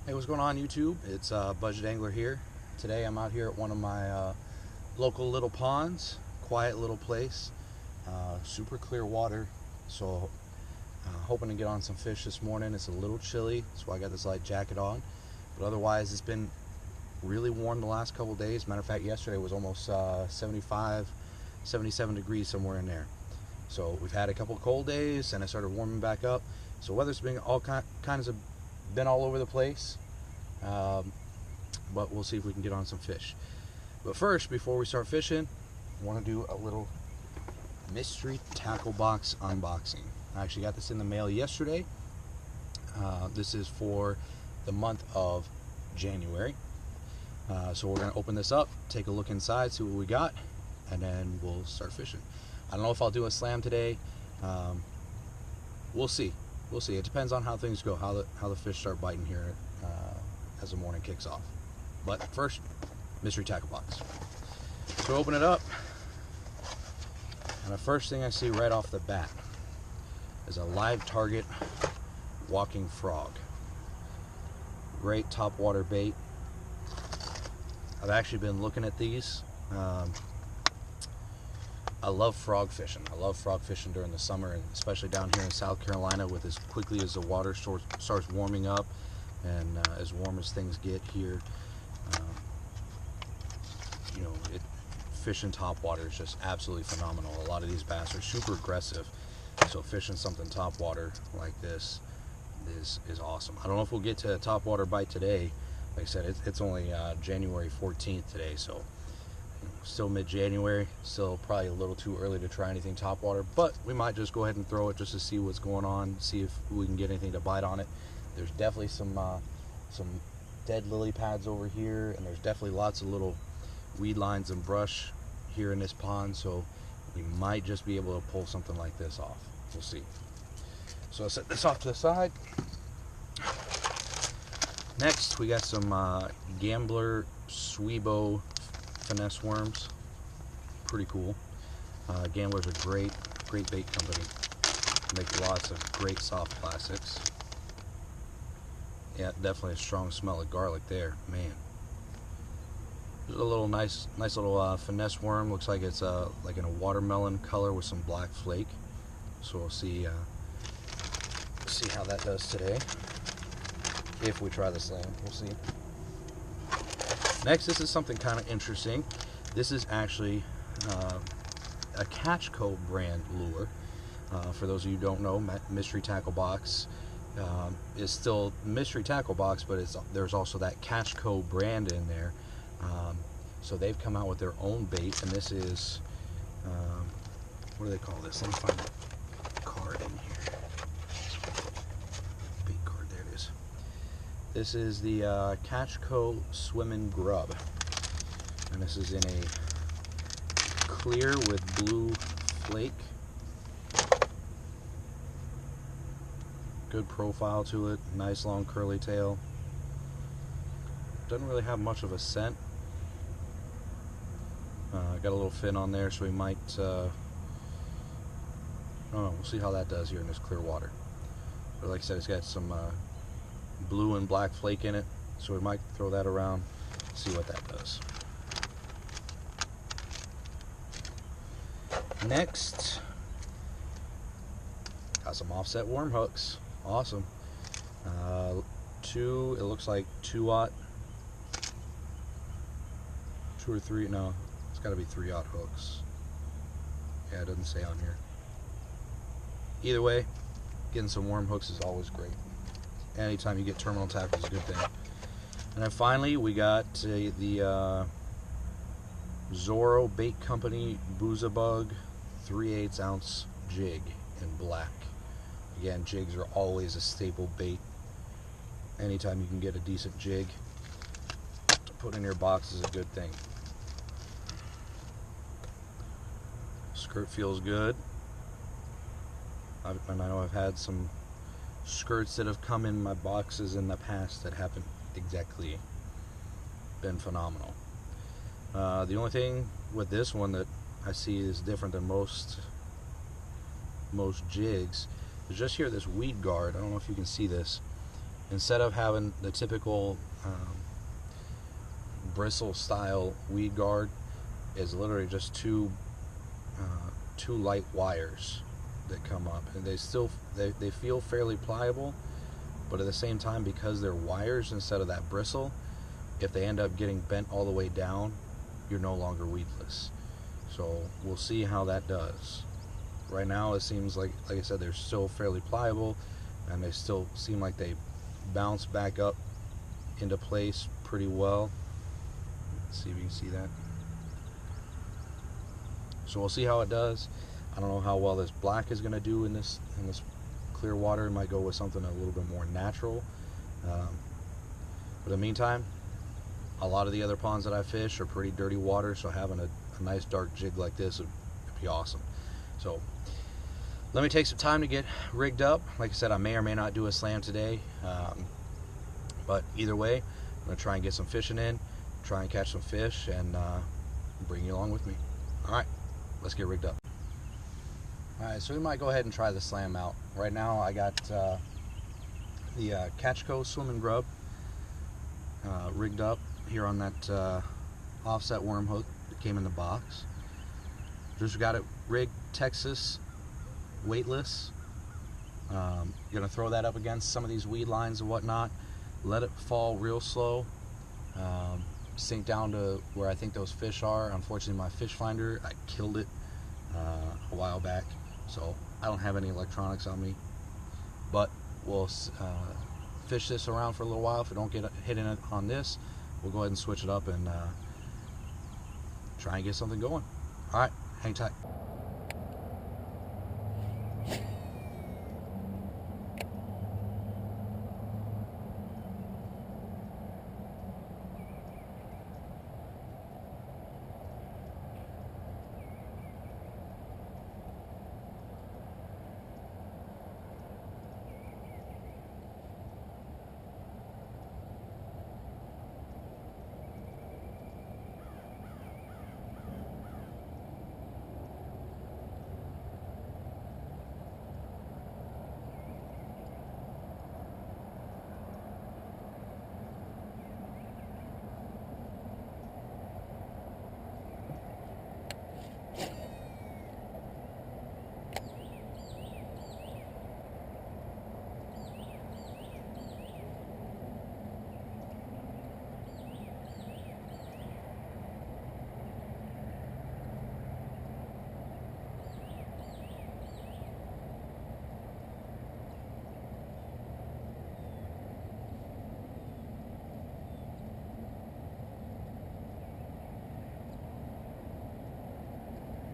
Hey, what's going on YouTube? It's Budget Angler here. Today I'm out here at one of my local little ponds. Quiet little place. Super clear water. So hoping to get on some fish this morning. It's a little chilly, so I got this light jacket on. But otherwise it's been really warm the last couple days. Matter of fact, yesterday was almost 75, 77 degrees, somewhere in there. So we've had a couple cold days and it started warming back up. So weather's been all kinds of been all over the place, but we'll see if we can get on some fish. But first, before we start fishing, I want to do a little mystery tackle box unboxing. I actually got this in the mail yesterday. This is for the month of January. So we're going to open this up, take a look inside, see what we got, and then we'll start fishing. I don't know if I'll do a slam today. We'll see. We'll see. It depends on how things go, how the fish start biting here as the morning kicks off. But first, mystery tackle box. So open it up, and the first thing I see right off the bat is a live target walking frog. Great top water bait. I've actually been looking at these. I love frog fishing. I love frog fishing during the summer, and especially down here in South Carolina, with as quickly as the water starts warming up, and as warm as things get here, fishing top water is just absolutely phenomenal. A lot of these bass are super aggressive, so fishing something top water like this is awesome. I don't know if we'll get to a top water bite today. Like I said, it's only January 14th today, so still mid-January, still probably a little too early to try anything topwater, but we might just go ahead and throw it just to see what's going on, see if we can get anything to bite on it. There's definitely some dead lily pads over here, and there's definitely lots of little weed lines and brush here in this pond, so we might just be able to pull something like this off. We'll see. So I'll set this off to the side. Next, we got some Gambler Sweebo finesse worms. Pretty cool. Gambler's a great bait company. Make lots of great soft plastics. Yeah, definitely a strong smell of garlic there, man. There's a little nice little finesse worm. Looks like it's like in a watermelon color with some black flake. So we'll see how that does today. If we try the slam, we'll see. Next, this is something kind of interesting. This is actually a Catch Co brand lure. For those of you who don't know, Mystery Tackle Box is still Mystery Tackle Box, but there's also that Catch Co brand in there. So they've come out with their own bait, and this is, what do they call this? Let me find the card in here. Bait card, there it is. This is the Catch Co Swimmin' Grub, and this is in a clear with blue flake. Good profile to it, nice long curly tail. Doesn't really have much of a scent. Got a little fin on there, so we might, I don't know, we'll see how that does here in this clear water. But like I said, it's got some blue and black flake in it, so we might throw that around, see what that does. Next, got some offset worm hooks. Awesome. It looks like 2/0, 2 or 3, no, it's got to be 3/0 hooks. Yeah, it doesn't say on here. Either way, getting some worm hooks is always great. Anytime you get terminal tackle is a good thing. And then finally, we got the Zorro Bait Company Boozabug 3/8 ounce jig in black. Again, jigs are always a staple bait. Anytime you can get a decent jig to put in your box is a good thing. Skirt feels good. And I know I've had some skirts that have come in my boxes in the past that haven't exactly been phenomenal. The only thing with this one that I see is different than most jigs is just here this weed guard. I don't know if you can see this. instead of having the typical bristle style weed guard, is literally just two light wires that come up, and they feel fairly pliable, but at the same time, because they're wires instead of that bristle, if they end up getting bent all the way down, you're no longer weedless. So we'll see how that does. Right now it seems like I said, they're still fairly pliable, and they still seem like they bounce back up into place pretty well. Let's see if you can see that. So we'll see how it does. I don't know how well this black is going to do in this clear water. It might go with something a little bit more natural. But in the meantime, a lot of the other ponds that I fish are pretty dirty water, so having a nice dark jig like this would be awesome. So let me take some time to get rigged up. Like I said, I may or may not do a slam today, but either way, I'm going to try and get some fishing in, try and catch some fish, and bring you along with me. All right, let's get rigged up. All right, so we might go ahead and try the slam out. Right now I got the Catchco Swim and Grub rigged up here on that offset worm hook that came in the box. Just got it rigged Texas weightless. Gonna throw that up against some of these weed lines and whatnot, let it fall real slow, sink down to where I think those fish are. Unfortunately, my fish finder, I killed it a while back, so I don't have any electronics on me, but we'll fish this around for a little while. If we don't get hit in it on this, we'll go ahead and switch it up and try and get something going. All right, hang tight.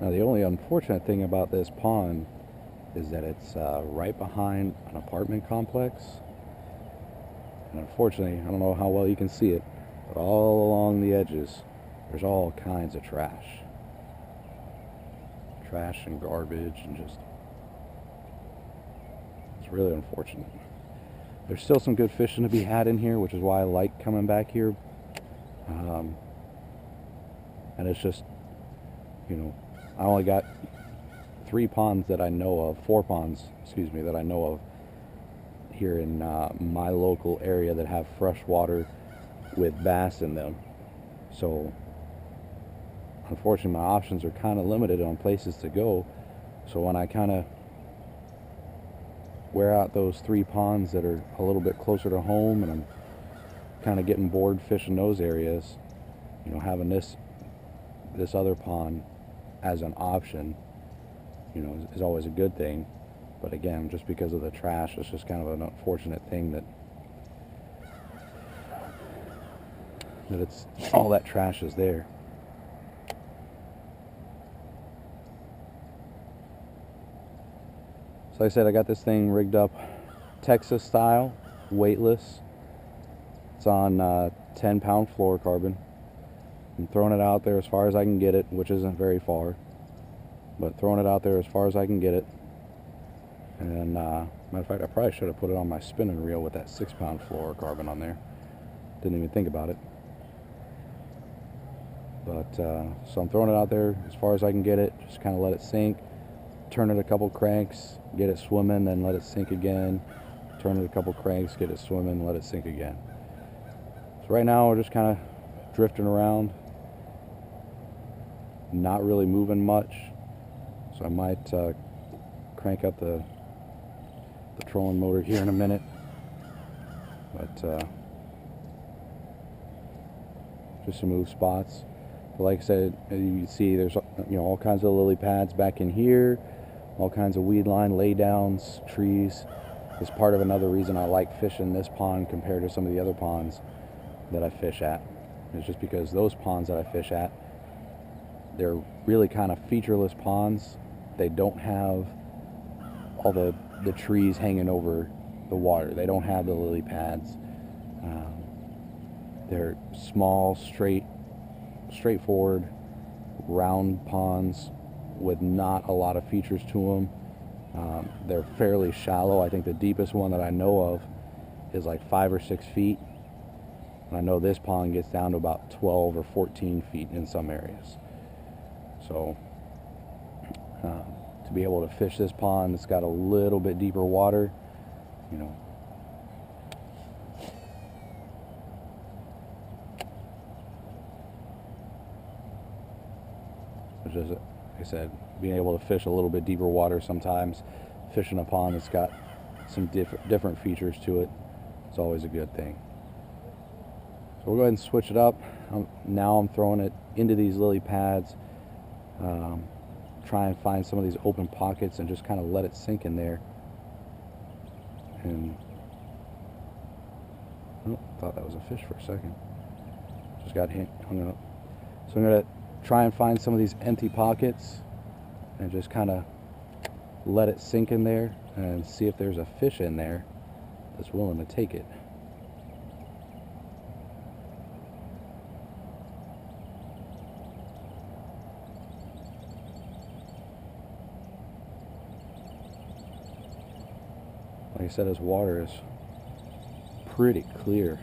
Now, the only unfortunate thing about this pond is that it's right behind an apartment complex. And unfortunately, I don't know how well you can see it, but all along the edges, there's all kinds of trash. Trash and garbage, and just, it's really unfortunate. There's still some good fishing to be had in here, which is why I like coming back here. And it's just, you know, I only got 4 ponds, that I know of here in my local area that have fresh water with bass in them. So unfortunately, my options are kind of limited on places to go. So when I kind of wear out those 3 ponds that are a little bit closer to home, and I'm kind of getting bored fishing those areas, you know, having this other pond as an option, you know, is always a good thing. But again, just because of the trash, it's just kind of an unfortunate thing that it's all that trash is there. So like I said, I got this thing rigged up Texas style, weightless. It's on 10-pound fluorocarbon. I'm throwing it out there as far as I can get it, which isn't very far, but throwing it out there as far as I can get it. And matter of fact, I probably should have put it on my spinning reel with that 6-pound fluorocarbon on there. Didn't even think about it. But so I'm throwing it out there as far as I can get it. Just kind of let it sink, turn it a couple cranks, get it swimming, then let it sink again, turn it a couple cranks, get it swimming, let it sink again. So right now we're just kind of drifting around, not really moving much. So I might crank up the trolling motor here in a minute, but just to move spots. But like I said, you can see there's all kinds of lily pads back in here, all kinds of weed line laydowns, trees. It's part of another reason I like fishing this pond compared to some of the other ponds that I fish at. It's just because those ponds that I fish at, they're really kind of featureless ponds. They don't have all the trees hanging over the water. They don't have the lily pads. They're small, straightforward, round ponds with not a lot of features to them. They're fairly shallow. I think the deepest one that I know of is like 5 or 6 feet. And I know this pond gets down to about 12 or 14 feet in some areas. So to be able to fish this pond, it's got a little bit deeper water, just, like I said, being able to fish a little bit deeper water sometimes, fishing a pond that's got some different features to it, it's always a good thing. So we'll go ahead and switch it up. Now I'm throwing it into these lily pads, try and find some of these open pockets and just kind of let it sink in there. And thought that was a fish for a second. Just got hung up. So I'm gonna try and find some of these empty pockets and just kind of let it sink in there and see if there's a fish in there that's willing to take it. Like I said, this water is pretty clear.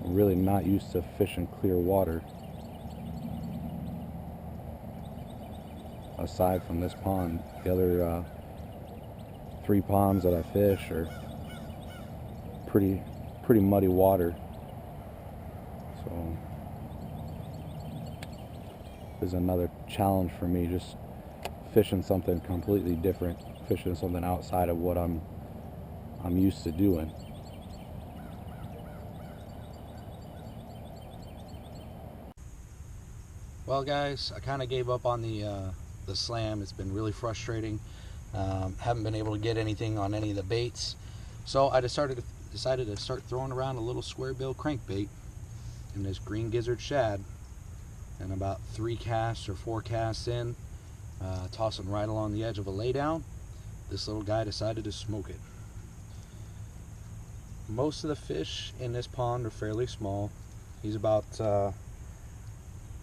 I'm really not used to fishing clear water. Aside from this pond, the other 3 ponds that I fish are pretty muddy water. So this is another challenge for me, just fishing something completely different, fishing something outside of what I'm used to doing. Well, guys, I kind of gave up on the slam. It's been really frustrating. Haven't been able to get anything on any of the baits, so I decided to start throwing around a little square bill crankbait in this green gizzard shad. And about 3 casts or 4 casts in, tossing right along the edge of a laydown, this little guy decided to smoke it. Most of the fish in this pond are fairly small. He's about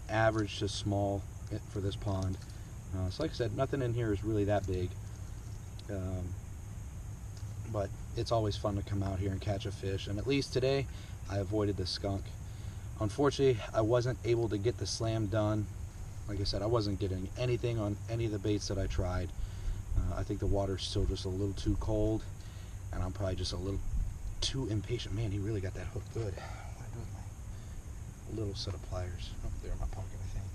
average to small for this pond. So like I said, nothing in here is really that big, but it's always fun to come out here and catch a fish, and at least today I avoided the skunk. Unfortunately, I wasn't able to get the slam done. Like I said, I wasn't getting anything on any of the baits that I tried. I think the water's still just a little too cold, and I'm probably just a little too impatient. Man, he really got that hook good. What do I do with my little set of pliers? Oh, they're in my pocket, I think.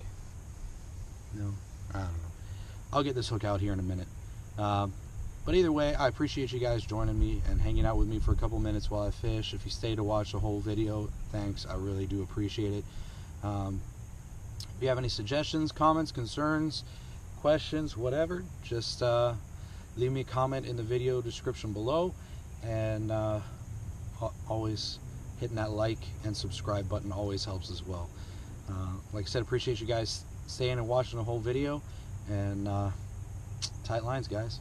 No, I don't know. I'll get this hook out here in a minute. But either way, I appreciate you guys joining me and hanging out with me for a couple minutes while I fish. If you stay to watch the whole video, thanks. I really do appreciate it. If you have any suggestions, comments, concerns, questions, whatever, just leave me a comment in the video description below. And always hitting that like and subscribe button always helps as well. Like I said, appreciate you guys staying and watching the whole video. And tight lines, guys.